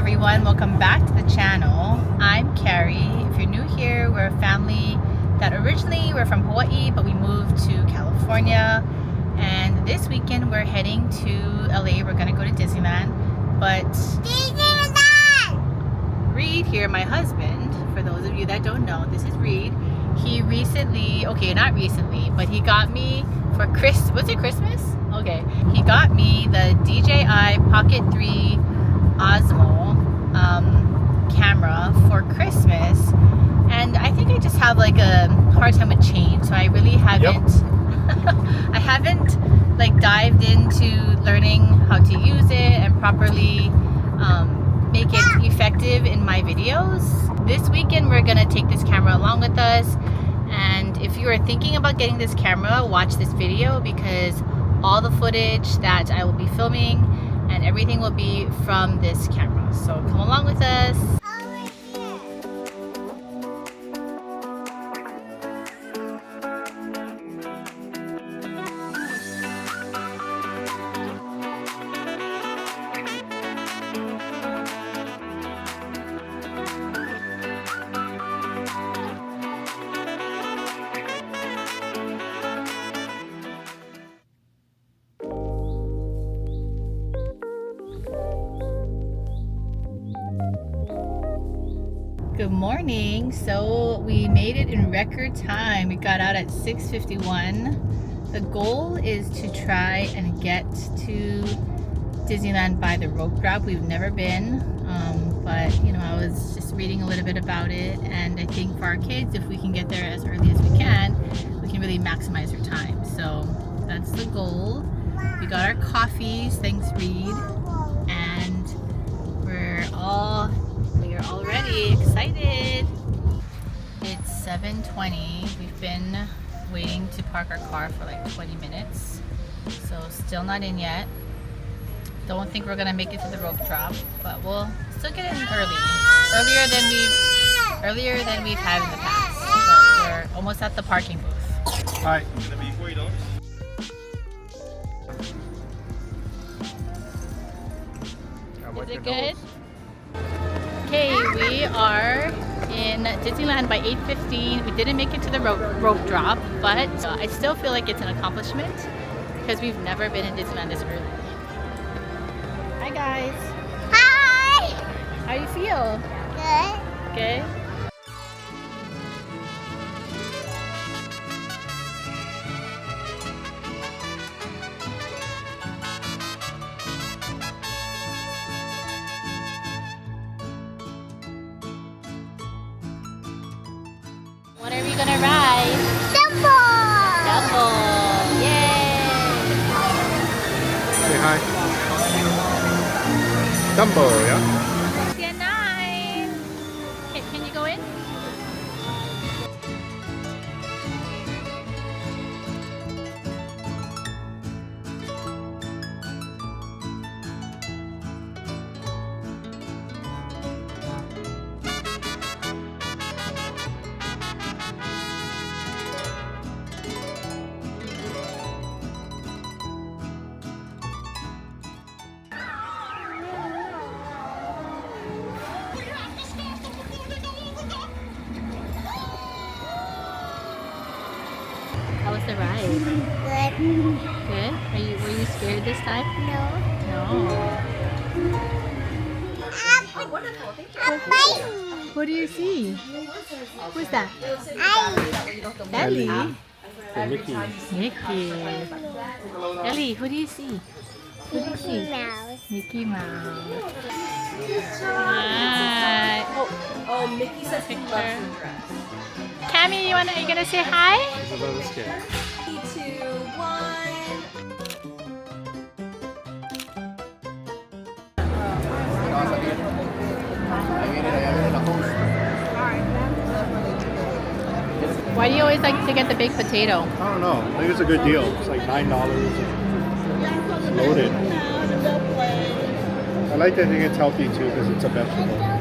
everyone, welcome back to the channel. I'm Carrie. If you're new here, we're a family that originally we're from Hawaii, but we moved to California, and this weekend we're heading to LA. We're gonna go to Disneyland, but Reed here, my husband, for those of you that don't know, this is Reed. He recently, okay, not recently, but he got me for was it Christmas? Okay, he got me the DJI Pocket 3 Osmo camera for Christmas, and I think I just have like a hard time with change, so I really haven't I haven't like dived into learning how to use it and properly make it effective in my videos. This weekend we're gonna take this camera along with us, and if you are thinking about getting this camera, watch this video because all the footage that I will be filming and everything will be from this camera. So come along with us. Good morning. So we made it in record time. We got out at 6:51. The goal is to try and get to Disneyland by the rope drop. We've never been, but you know, I was just reading a little bit about it, and I think for our kids, if we can get there as early as we can really maximize our time. So that's the goal. We got our coffees, thanks Reed, and we're already excited. It's 7:20. We've been waiting to park our car for like 20 minutes, so still not in yet. Don't think we're gonna make it to the rope drop, but we'll still get in earlier than we've had in the past. But we're almost at the parking booth. Hi. Is it good? Okay, we are in Disneyland by 8:15. We didn't make it to the rope drop, but I still feel like it's an accomplishment because we've never been in Disneyland this early. Hi guys. Hi. How you feel? Good. Good? What are we gonna ride? Dumbo. Dumbo. Yay! Say hi. Dumbo, yeah? Get 9. Can you go in? How was the ride? Good. Good? Were you scared this time? No. No. What do you see? Who's that? Ellie. Mickey. Mickey. Ellie, who do you see? Who do you see? Mouse. Mickey Mouse. Hi. Oh, Mickey says he loves Picture. your dress. Cammy, you gonna say hi? He's a little scared. 3, 2, 1. Why do you always like to get the baked potato? I don't know. I think it's a good deal. It's like $9. It's loaded. I like to think it's healthy too because it's a vegetable.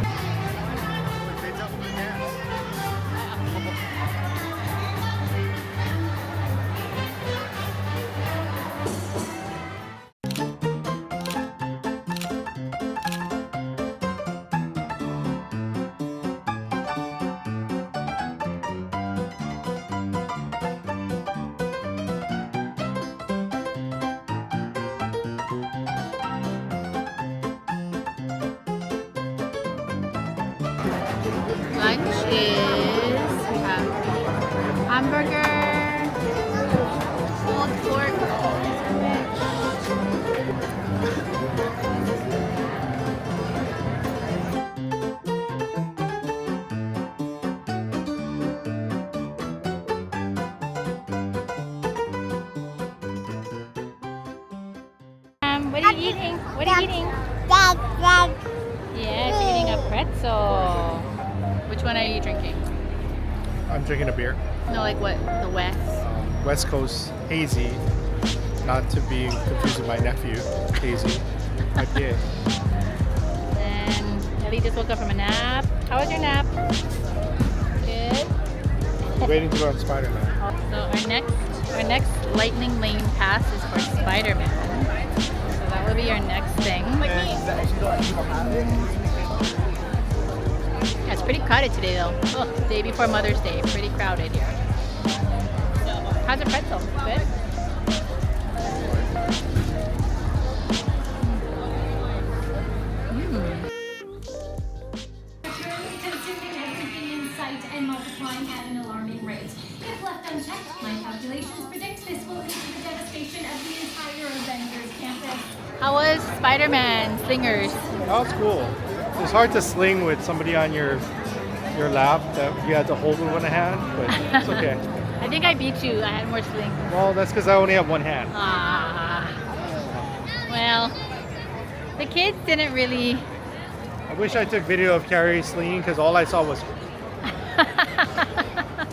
hamburger, pulled pork sandwich. What are you eating? What are you eating? Dad, Dad. Yes, eating a pretzel. Which one are you drinking? I'm drinking a beer. No, like what? The West. West Coast Hazy, not to be confused with my nephew, Hazy. IPA. And Ellie just woke up from a nap. How was your nap? Good. Waiting to go on Spider-Man. So our next lightning lane pass is for Spider-Man. So that will be our next thing. Yeah, it's pretty crowded today though. Oh, day before Mother's Day, pretty crowded here. How's the pretzel? Good? Consuming activity in sight and multiplying at an alarming rate. If left unchecked, my calculations predict this will lead to the devastation of the entire Avengers campus. How was Spider-Man Slingers? Oh, it's cool. It's hard to sling with somebody on your lap that you had to hold with one hand, but it's okay. I think I beat you. I had more sling. Well, that's because I only have one hand. Ah. Well, the kids didn't really. I wish I took video of Carrie slinging because all I saw was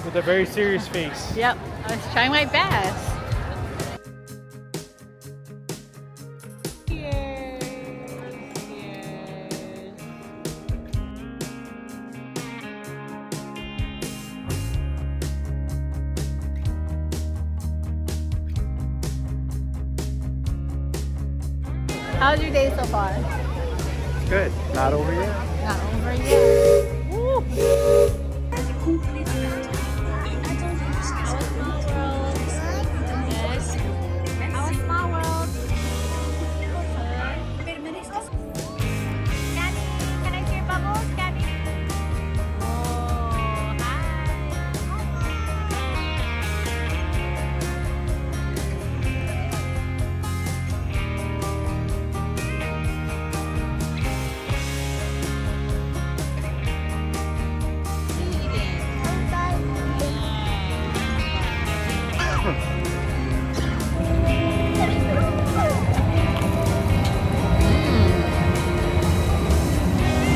with a very serious face. Yep, I was trying my best. How's your day so far? Good. Not over yet. Not over yet. Woo. How was Small World? Gabby, can I see your bubbles, Gabby? Oh, hi.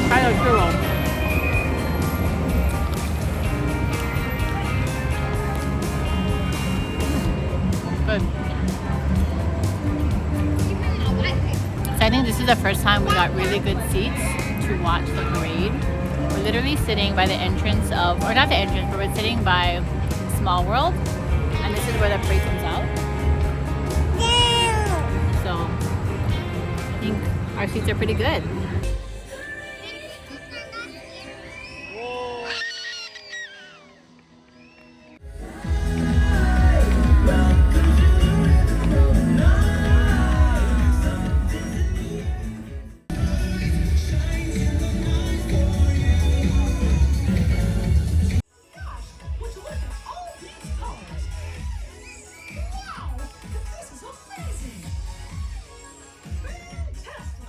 Kind of churro. Good. So I think this is the first time we got really good seats to watch the parade. We're literally sitting by the entrance of, or not the entrance, but we're sitting by Small World, and this is where the parade comes out. So I think our seats are pretty good.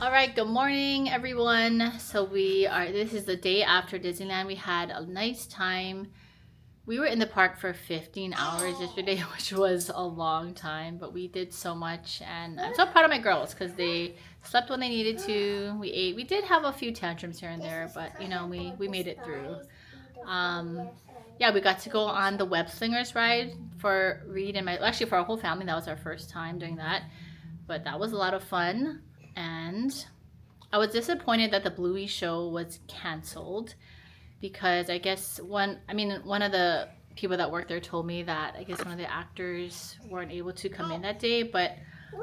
All right, good morning everyone. So this is the day after Disneyland. We had a nice time. We were in the park for 15 hours yesterday, which was a long time, but we did so much, and I'm so proud of my girls because they slept when they needed to. We ate. We did have a few tantrums here and there, but you know, we made it through. Yeah, we got to go on the web slingers ride for Reed and actually for our whole family. That was our first time doing that, but that was a lot of fun. And I was disappointed that the Bluey show was canceled because I guess one of the people that worked there told me that I guess one of the actors weren't able to come in that day. But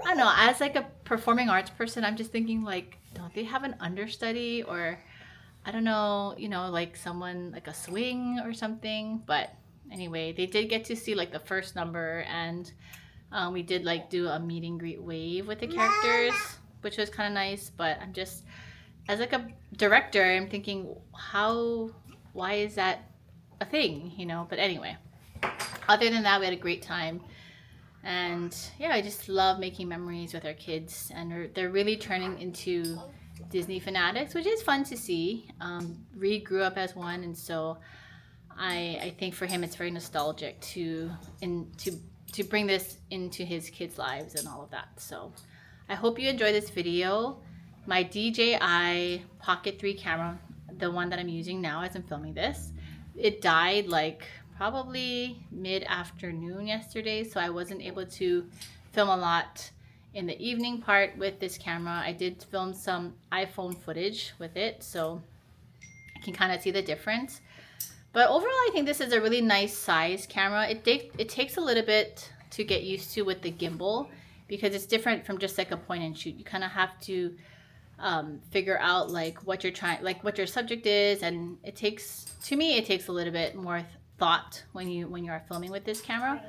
I don't know, as like a performing arts person, I'm just thinking like, don't they have an understudy, or I don't know, you know, like someone like a swing or something. But anyway, they did get to see like the first number, and we did like do a meet and greet wave with the characters, which was kind of nice. But I'm just, as like a director, I'm thinking, why is that a thing, you know? But anyway, other than that, we had a great time. And yeah, I just love making memories with our kids, and they're really turning into Disney fanatics, which is fun to see. Reed grew up as one, and so I think for him it's very nostalgic to bring this into his kids' lives and all of that. So I hope you enjoy this video. My DJI Pocket 3 camera, the one that I'm using now as I'm filming this, it died like probably mid-afternoon yesterday, so I wasn't able to film a lot in the evening part with this camera. I did film some iPhone footage with it, so I can kind of see the difference. But overall, I think this is a really nice size camera. It takes a little bit to get used to with the gimbal, because it's different from just like a point and shoot. You kind of have to figure out like what you're trying, like what your subject is, and it takes a little bit more thought when you are filming with this camera.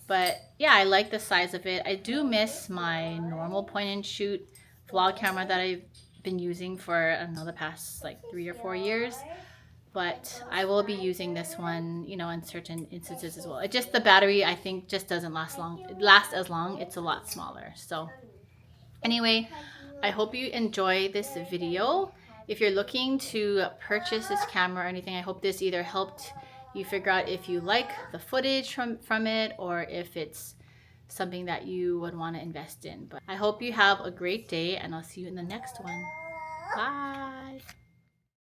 But yeah, I like the size of it. I do miss my normal point and shoot vlog camera that I've been using for, I don't know, the past like 3 or 4 years. But I will be using this one, you know, in certain instances as well. It just, the battery, I think, just doesn't last as long. It's a lot smaller. So anyway, I hope you enjoy this video. If you're looking to purchase this camera or anything, I hope this either helped you figure out if you like the footage from it, or if it's something that you would want to invest in. But I hope you have a great day, and I'll see you in the next one. Bye.